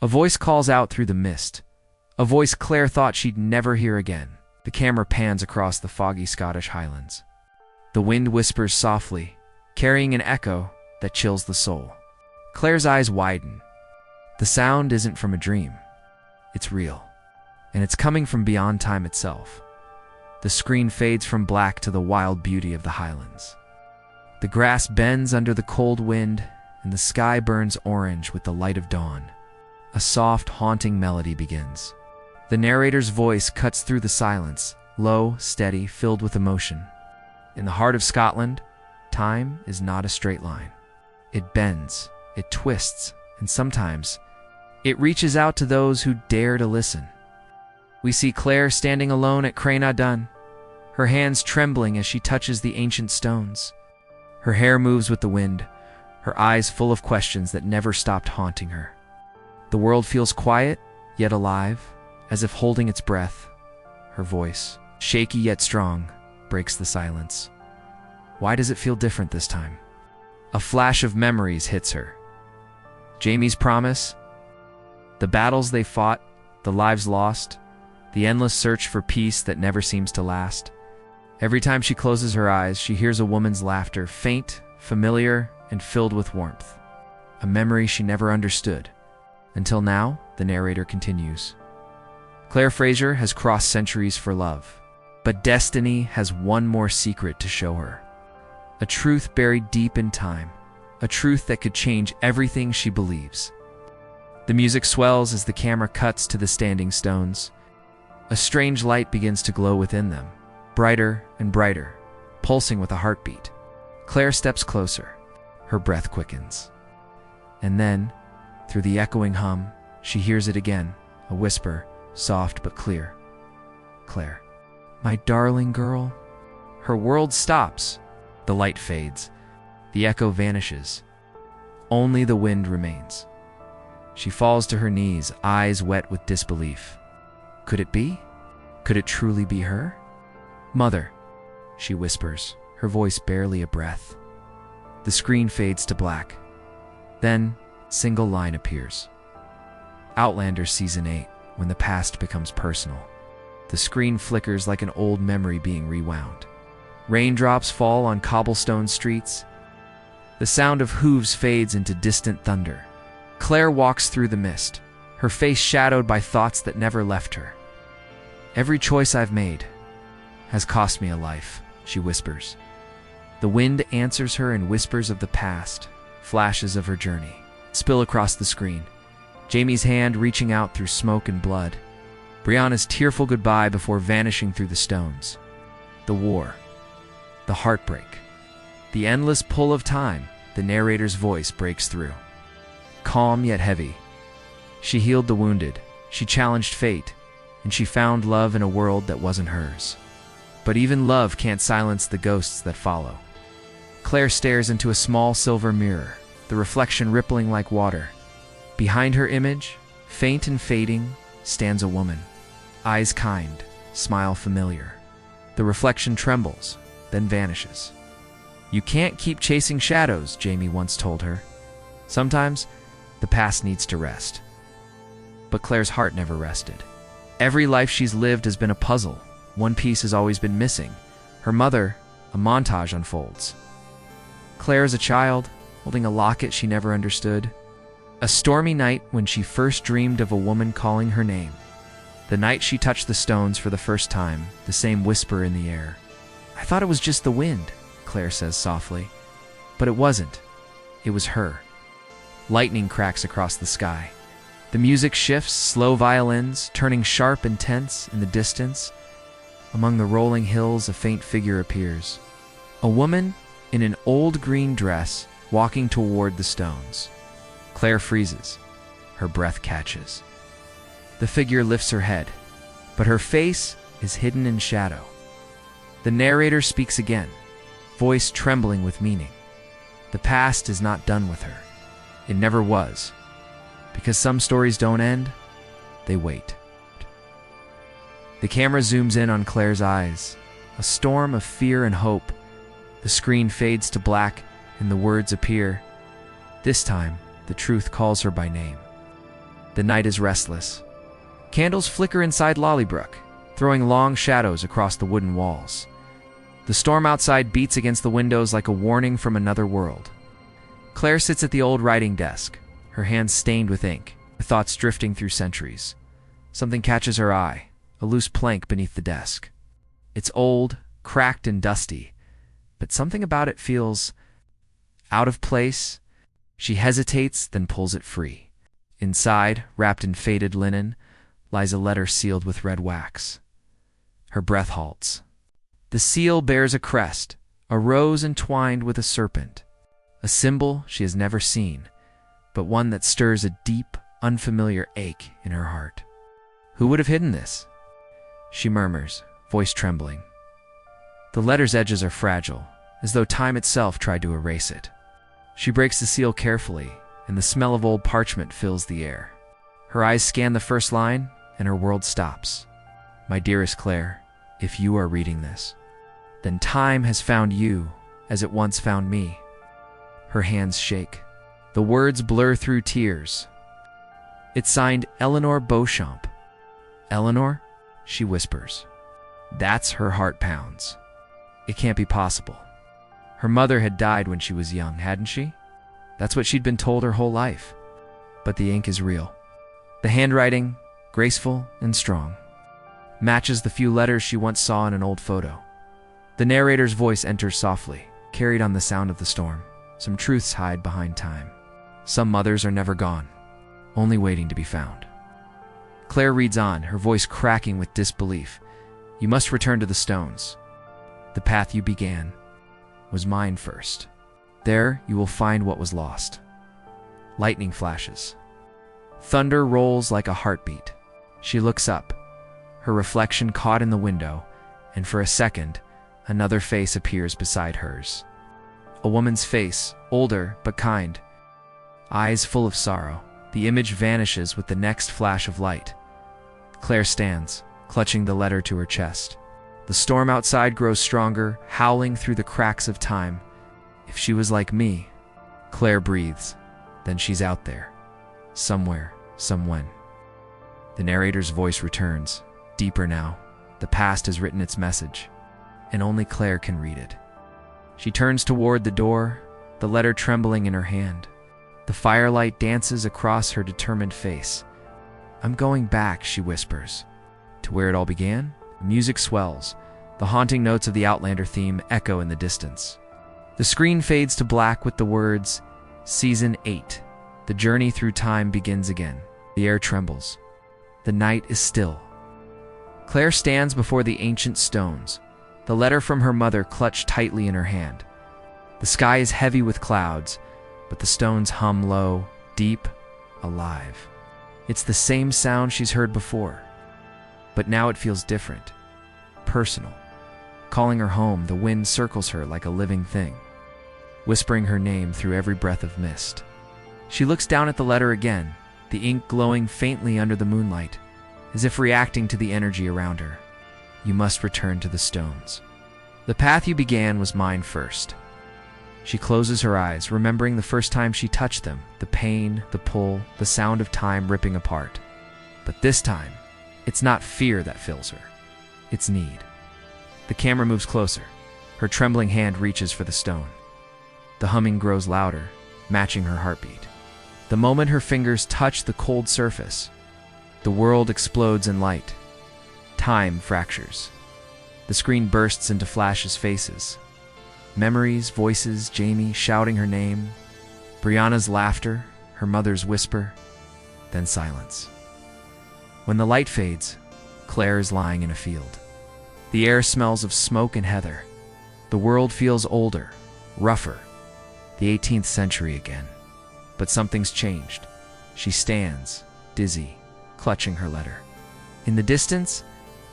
A voice calls out through the mist, a voice Claire thought she'd never hear again. The camera pans across the foggy Scottish Highlands. The wind whispers softly, carrying an echo that chills the soul. Claire's eyes widen. The sound isn't from a dream. It's real, and it's coming from beyond time itself. The screen fades from black to the wild beauty of the Highlands. The grass bends under the cold wind, and the sky burns orange with the light of dawn. A soft, haunting melody begins. The narrator's voice cuts through the silence, low, steady, filled with emotion. In the heart of Scotland, time is not a straight line. It bends, it twists, and sometimes it reaches out to those who dare to listen. We see Claire standing alone at Craigh Dun, her hands trembling as she touches the ancient stones. Her hair moves with the wind, her eyes full of questions that never stopped haunting her. The world feels quiet, yet alive, as if holding its breath. Her voice, shaky yet strong, breaks the silence. Why does it feel different this time? A flash of memories hits her. Jamie's promise, the battles they fought, the lives lost, the endless search for peace that never seems to last. Every time she closes her eyes, she hears a woman's laughter, faint, familiar, and filled with warmth. A memory she never understood. Until now, the narrator continues. Claire Fraser has crossed centuries for love, but destiny has one more secret to show her. A truth buried deep in time, a truth that could change everything she believes. The music swells as the camera cuts to the standing stones. A strange light begins to glow within them, brighter and brighter, pulsing with a heartbeat. Claire steps closer. Her breath quickens. And then, through the echoing hum, she hears it again, a whisper, soft but clear. Claire, my darling girl. Her world stops. The light fades. The echo vanishes. Only the wind remains. She falls to her knees, eyes wet with disbelief. Could it be? Could it truly be her? Mother, she whispers, her voice barely a breath. The screen fades to black. Then, single line appears. Outlander Season 8, when the past becomes personal. The screen flickers like an old memory being rewound. Raindrops fall on cobblestone streets. The sound of hooves fades into distant thunder. Claire walks through the mist, her face shadowed by thoughts that never left her. Every choice I've made has cost me a life, she whispers. The wind answers her in whispers of the past, flashes of her journey. Spill across the screen. Jamie's hand reaching out through smoke and blood. Brianna's tearful goodbye before vanishing through the stones. The war. The heartbreak. The endless pull of time. The narrator's voice breaks through. Calm yet heavy. She healed the wounded. She challenged fate. And she found love in a world that wasn't hers. But even love can't silence the ghosts that follow. Claire stares into a small silver mirror, the reflection rippling like water. Behind her image, faint and fading, stands a woman. Eyes kind, smile familiar. The reflection trembles, then vanishes. You can't keep chasing shadows, Jamie once told her. Sometimes, the past needs to rest. But Claire's heart never rested. Every life she's lived has been a puzzle. One piece has always been missing. Her mother, a montage unfolds. Claire is a child, holding a locket she never understood. A stormy night when she first dreamed of a woman calling her name. The night she touched the stones for the first time, the same whisper in the air. I thought it was just the wind, Claire says softly. But it wasn't. It was her. Lightning cracks across the sky. The music shifts, slow violins, turning sharp and tense in the distance. Among the rolling hills, a faint figure appears. A woman in an old green dress, walking toward the stones. Claire freezes. Her breath catches. The figure lifts her head, but her face is hidden in shadow. The narrator speaks again, voice trembling with meaning. The past is not done with her. It never was. Because some stories don't end, they wait. The camera zooms in on Claire's eyes, a storm of fear and hope. The screen fades to black and the words appear. This time, the truth calls her by name. The night is restless. Candles flicker inside Lollybrook, throwing long shadows across the wooden walls. The storm outside beats against the windows like a warning from another world. Claire sits at the old writing desk, her hands stained with ink, her thoughts drifting through centuries. Something catches her eye, a loose plank beneath the desk. It's old, cracked and dusty, but something about it feels out of place. She hesitates, then pulls it free. Inside, wrapped in faded linen, lies a letter sealed with red wax. Her breath halts. The seal bears a crest, a rose entwined with a serpent, a symbol she has never seen, but one that stirs a deep, unfamiliar ache in her heart. Who would have hidden this? She murmurs, voice trembling. The letter's edges are fragile, as though time itself tried to erase it. She breaks the seal carefully, and the smell of old parchment fills the air. Her eyes scan the first line, and her world stops. My dearest Claire, if you are reading this, then time has found you as it once found me. Her hands shake. The words blur through tears. It's signed Eleanor Beauchamp. Eleanor? She whispers. That's her heart pounds. It can't be possible. Her mother had died when she was young, hadn't she? That's what she'd been told her whole life. But the ink is real. The handwriting, graceful and strong, matches the few letters she once saw in an old photo. The narrator's voice enters softly, carried on the sound of the storm. Some truths hide behind time. Some mothers are never gone, only waiting to be found. Claire reads on, her voice cracking with disbelief. You must return to the stones. The path you began was mine first. There you will find what was lost. Lightning flashes. Thunder rolls like a heartbeat. She looks up, her reflection caught in the window, and for a second, another face appears beside hers. A woman's face, older but kind. Eyes full of sorrow. The image vanishes with the next flash of light. Claire stands, clutching the letter to her chest. The storm outside grows stronger, howling through the cracks of time. If she was like me, Claire breathes. Then she's out there. Somewhere, somewhen. The narrator's voice returns, deeper now. The past has written its message, and only Claire can read it. She turns toward the door, the letter trembling in her hand. The firelight dances across her determined face. I'm going back, she whispers. To where it all began? Music swells. The haunting notes of the Outlander theme echo in the distance. The screen fades to black with the words, Season 8. The journey through time begins again. The air trembles. The night is still. Claire stands before the ancient stones, the letter from her mother clutched tightly in her hand. The sky is heavy with clouds, but the stones hum low, deep, alive. It's the same sound she's heard before, but now it feels different, personal. Calling her home, the wind circles her like a living thing, whispering her name through every breath of mist. She looks down at the letter again, the ink glowing faintly under the moonlight, as if reacting to the energy around her. You must return to the stones. The path you began was mine first. She closes her eyes, remembering the first time she touched them, the pain, the pull, the sound of time ripping apart. But this time, it's not fear that fills her. It's need. The camera moves closer. Her trembling hand reaches for the stone. The humming grows louder, matching her heartbeat. The moment her fingers touch the cold surface, the world explodes in light. Time fractures. The screen bursts into Flash's faces. Memories, voices, Jamie shouting her name, Brianna's laughter, her mother's whisper, then silence. When the light fades, Claire is lying in a field. The air smells of smoke and heather. The world feels older, rougher, the 18th century again. But something's changed. She stands, dizzy, clutching her letter. In the distance,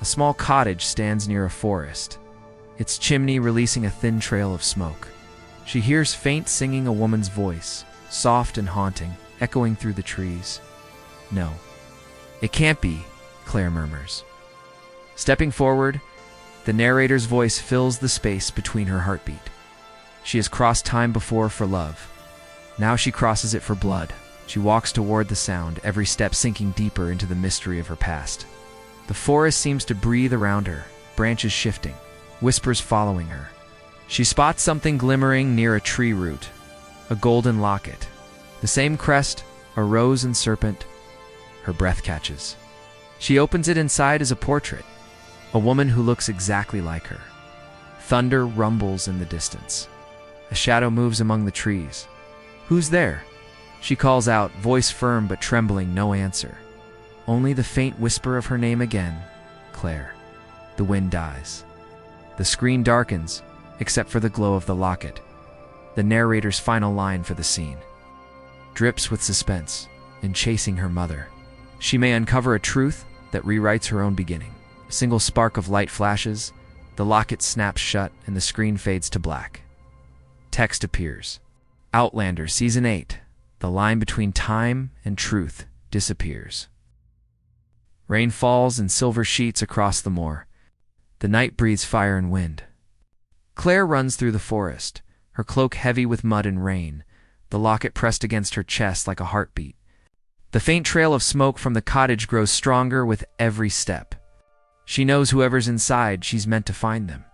a small cottage stands near a forest, its chimney releasing a thin trail of smoke. She hears faint singing a woman's voice, soft and haunting, echoing through the trees. No, it can't be, Claire murmurs. Stepping forward, the narrator's voice fills the space between her heartbeat. She has crossed time before for love. Now she crosses it for blood. She walks toward the sound, every step sinking deeper into the mystery of her past. The forest seems to breathe around her, branches shifting, whispers following her. She spots something glimmering near a tree root, a golden locket. The same crest, a rose and serpent. Her breath catches. She opens it. Inside is a portrait, a woman who looks exactly like her. Thunder rumbles in the distance. A shadow moves among the trees. "Who's there?" She calls out, voice firm but trembling, no answer. Only the faint whisper of her name again, Claire. The wind dies. The screen darkens, except for the glow of the locket. The narrator's final line for the scene drips with suspense in chasing her mother. She may uncover a truth that rewrites her own beginning. A single spark of light flashes, the locket snaps shut, and the screen fades to black. Text appears. Outlander, Season 8. The line between time and truth disappears. Rain falls in silver sheets across the moor. The night breathes fire and wind. Claire runs through the forest, her cloak heavy with mud and rain, the locket pressed against her chest like a heartbeat. The faint trail of smoke from the cottage grows stronger with every step. She knows whoever's inside, she's meant to find them.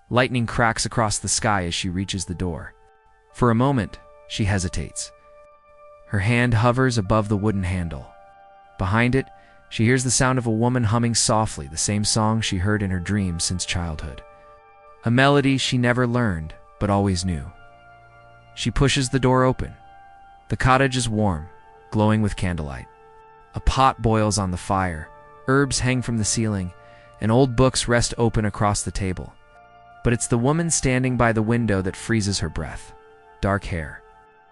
Lightning cracks across the sky as she reaches the door. For a moment, she hesitates. Her hand hovers above the wooden handle. Behind it, she hears the sound of a woman humming softly, the same song she heard in her dreams since childhood. A melody she never learned, but always knew. She pushes the door open. The cottage is warm, glowing with candlelight. A pot boils on the fire, herbs hang from the ceiling, and old books rest open across the table. But it's the woman standing by the window that freezes her breath. Dark hair,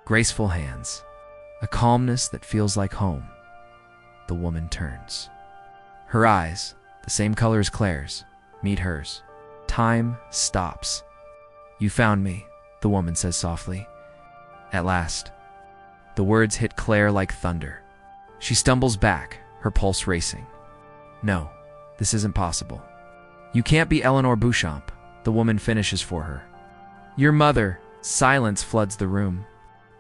graceful hands, a calmness that feels like home. The woman turns. Her eyes, the same color as Claire's, meet hers. Time stops. "You found me," the woman says softly. "At last." The words hit Claire like thunder. She stumbles back, her pulse racing. "No, this isn't possible. You can't be Eleanor Beauchamp," the woman finishes for her. "Your mother." Silence floods the room.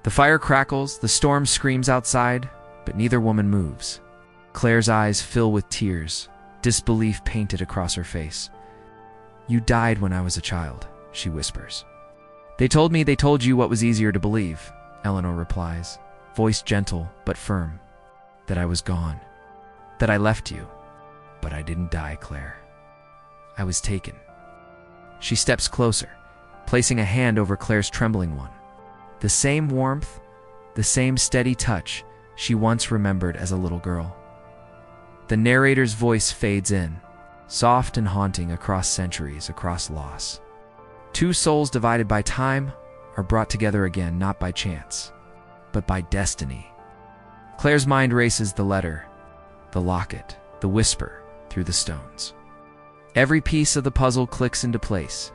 The fire crackles, the storm screams outside, but neither woman moves. Claire's eyes fill with tears, disbelief painted across her face. "You died when I was a child," she whispers. They told you what was easier to believe," Eleanor replies, voice gentle but firm. "That I was gone. That I left you. But I didn't die, Claire. I was taken." She steps closer, placing a hand over Claire's trembling one. The same warmth, the same steady touch she once remembered as a little girl. The narrator's voice fades in, soft and haunting across centuries, across loss. Two souls divided by time are brought together again, not by chance, but by destiny. Claire's mind races the letter, the locket, the whisper through the stones. Every piece of the puzzle clicks into place.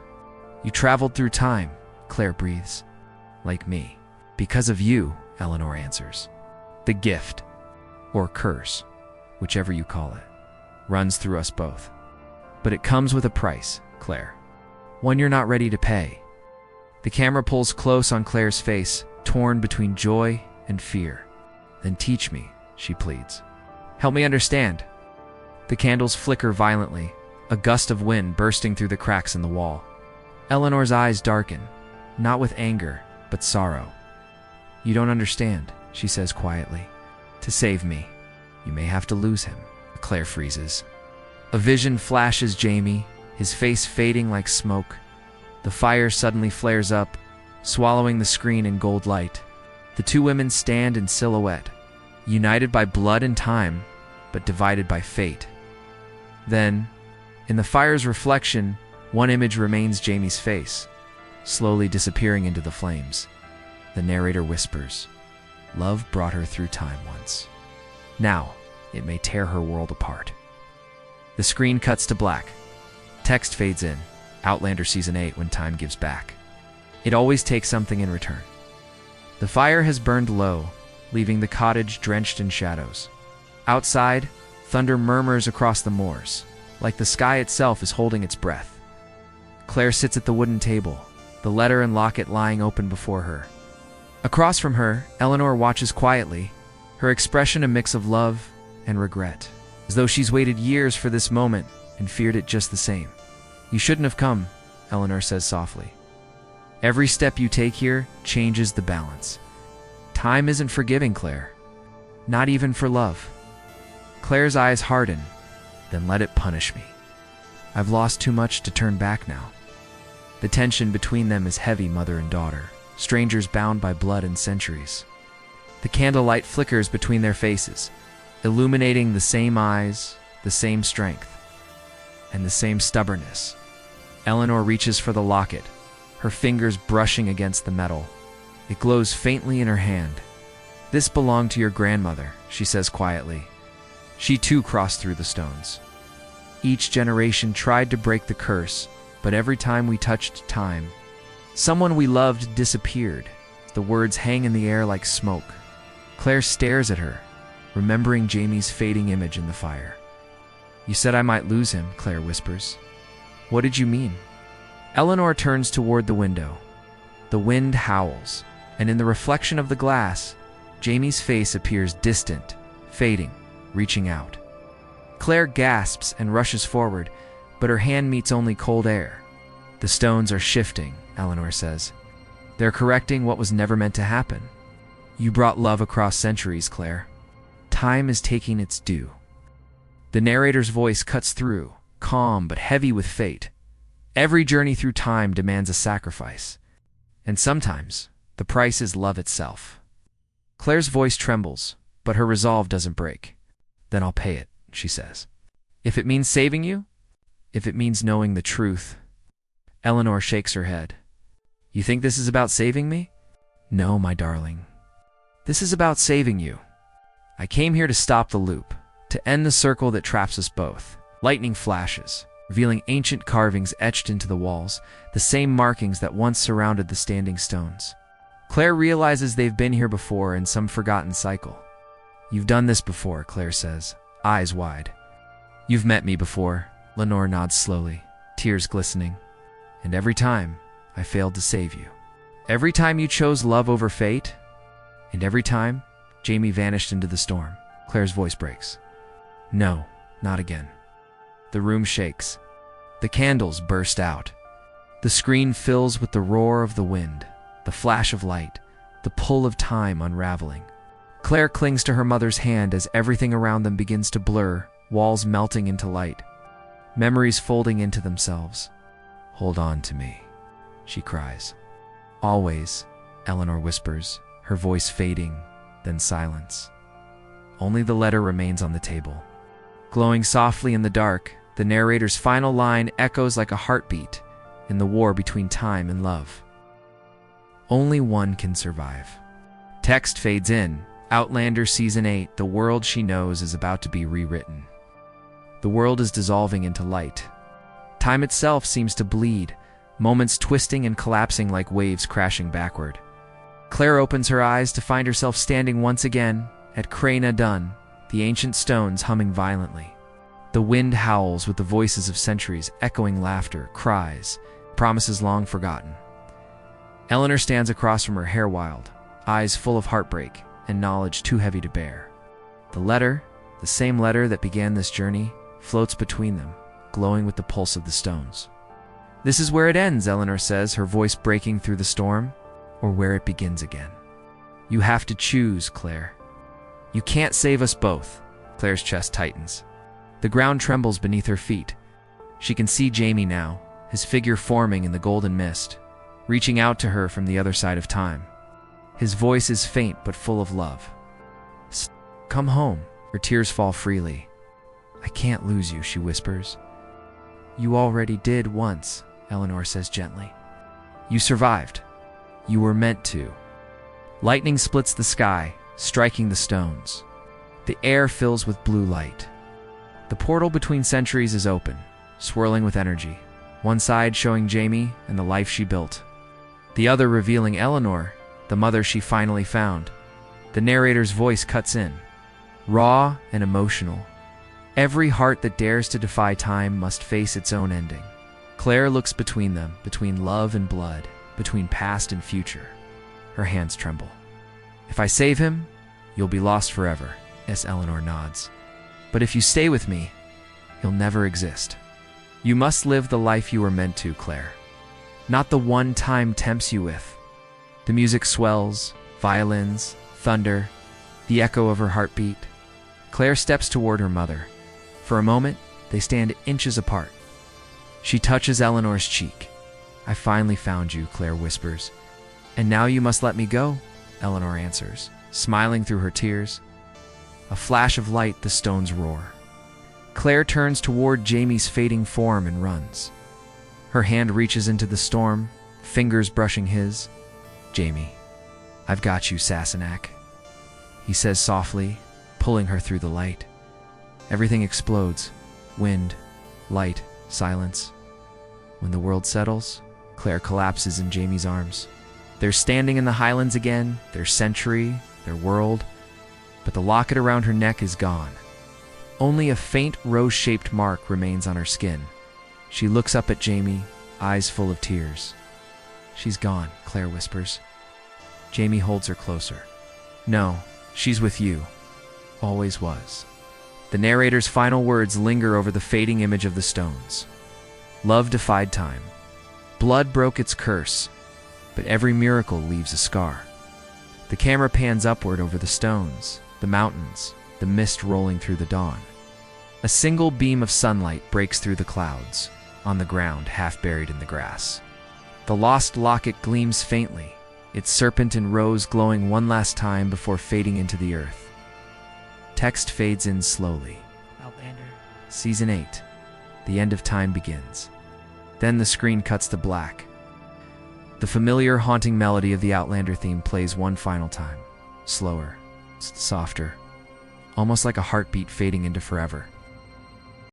"You traveled through time," Claire breathes. "Like me." "Because of you," Eleanor answers. "The gift, or curse, whichever you call it, runs through us both. But it comes with a price, Claire. One you're not ready to pay." The camera pulls close on Claire's face, torn between joy and fear. "Then teach me," she pleads. "Help me understand." The candles flicker violently, a gust of wind bursting through the cracks in the wall. Eleanor's eyes darken, not with anger, but sorrow. "You don't understand," she says quietly. "To save me, you may have to lose him." Claire freezes. A vision flashes Jamie, his face fading like smoke. The fire suddenly flares up, swallowing the screen in gold light. The two women stand in silhouette, united by blood and time, but divided by fate. Then, in the fire's reflection, one image remains Jamie's face, slowly disappearing into the flames. The narrator whispers, "Love brought her through time once. Now, it may tear her world apart." The screen cuts to black. Text fades in. Outlander Season 8, When Time Gives Back. It always takes something in return. The fire has burned low, leaving the cottage drenched in shadows. Outside, thunder murmurs across the moors, like the sky itself is holding its breath. Claire sits at the wooden table, the letter and locket lying open before her. Across from her, Eleanor watches quietly, her expression a mix of love and regret, as though she's waited years for this moment and feared it just the same. "You shouldn't have come," Eleanor says softly. "Every step you take here changes the balance. Time isn't forgiving, Claire. Not even for love." Claire's eyes harden. "Then let it punish me. I've lost too much to turn back now." The tension between them is heavy, mother and daughter, strangers bound by blood and centuries. The candlelight flickers between their faces, illuminating the same eyes, the same strength, and the same stubbornness. Eleanor reaches for the locket, her fingers brushing against the metal. It glows faintly in her hand. "This belonged to your grandmother," she says quietly. "She too crossed through the stones. Each generation tried to break the curse, but every time we touched time, someone we loved disappeared." The words hang in the air like smoke. Claire stares at her, remembering Jamie's fading image in the fire. "You said I might lose him," Claire whispers. "What did you mean?" Eleanor turns toward the window. The wind howls, and in the reflection of the glass, Jamie's face appears distant, fading, reaching out. Claire gasps and rushes forward, but her hand meets only cold air. "The stones are shifting," Eleanor says. "They're correcting what was never meant to happen. You brought love across centuries, Claire. Time is taking its due." The narrator's voice cuts through, calm but heavy with fate. Every journey through time demands a sacrifice, and sometimes the price is love itself. Claire's voice trembles, but her resolve doesn't break. "Then I'll pay it," she says. "If it means saving you, if it means knowing the truth." Eleanor shakes her head. "You think this is about saving me?" "No, my darling. This is about saving you. I came here to stop the loop, to end the circle that traps us both." Lightning flashes, revealing ancient carvings etched into the walls, the same markings that once surrounded the standing stones. Claire realizes they've been here before in some forgotten cycle. "You've done this before," Claire says, eyes wide. "You've met me before." Lenore nods slowly, tears glistening. "And every time, I failed to save you. Every time you chose love over fate, and every time Jamie vanished into the storm." Claire's voice breaks. "No, not again." The room shakes. The candles burst out. The screen fills with the roar of the wind, the flash of light, the pull of time unraveling. Claire clings to her mother's hand as everything around them begins to blur, walls melting into light, memories folding into themselves. "Hold on to me," she cries. "Always," Eleanor whispers, her voice fading, then silence. Only the letter remains on the table. Glowing softly in the dark, the narrator's final line echoes like a heartbeat in the war between time and love. "Only one can survive." Text fades in. Outlander Season 8, the world she knows is about to be rewritten. The world is dissolving into light. Time itself seems to bleed, moments twisting and collapsing like waves crashing backward. Claire opens her eyes to find herself standing once again at Craina Dun, the ancient stones humming violently. The wind howls with the voices of centuries, echoing laughter, cries, promises long forgotten. Eleanor stands across from her, hair wild, eyes full of heartbreak and knowledge too heavy to bear. The letter, the same letter that began this journey, floats between them, glowing with the pulse of the stones. "This is where it ends," Eleanor says, her voice breaking through the storm, "or where it begins again. You have to choose, Claire. You can't save us both." Claire's chest tightens. The ground trembles beneath her feet. She can see Jamie now, his figure forming in the golden mist, reaching out to her from the other side of time. His voice is faint but full of love. "Come home." Her tears fall freely. "I can't lose you," she whispers. "You already did once," Eleanor says gently. "You survived. You were meant to." Lightning splits the sky, striking the stones. The air fills with blue light. The portal between centuries is open, swirling with energy, one side showing Jamie and the life she built, the other revealing Eleanor, the mother she finally found. The narrator's voice cuts in, raw and emotional. Every heart that dares to defy time must face its own ending. Claire looks between them, between love and blood, between past and future. Her hands tremble. "If I save him, You'll be lost forever. Yes, Eleanor nods. But if you stay with me, you'll never exist. You must live the life you were meant to, Claire. Not the one time tempts you with. The music swells, violins, thunder, the echo of her heartbeat. Claire steps toward her mother. For a moment, they stand inches apart. She touches Eleanor's cheek. I finally found you, Claire whispers. And now you must let me go, Eleanor answers, smiling through her tears. A flash of light, the stones roar. Claire turns toward Jamie's fading form and runs. Her hand reaches into the storm, fingers brushing his. Jamie, I've got you, Sassenach, he says softly, pulling her through the light. Everything explodes. Wind, light, silence. When the world settles, Claire collapses in Jamie's arms. They're standing in the Highlands again, their century, their world, but the locket around her neck is gone. Only a faint rose-shaped mark remains on her skin. She looks up at Jamie, eyes full of tears. She's gone, Claire whispers. Jamie holds her closer. No, she's with you. Always was. The narrator's final words linger over the fading image of the stones. Love defied time. Blood broke its curse, but every miracle leaves a scar. The camera pans upward over the stones, the mountains, the mist rolling through the dawn. A single beam of sunlight breaks through the clouds, on the ground half buried in the grass. The lost locket gleams faintly, its serpent and rose glowing one last time before fading into the earth. Text fades in slowly. Outlander. Season 8. The end of time begins. Then the screen cuts to black. The familiar haunting melody of the Outlander theme plays one final time. Slower, softer, almost like a heartbeat fading into forever.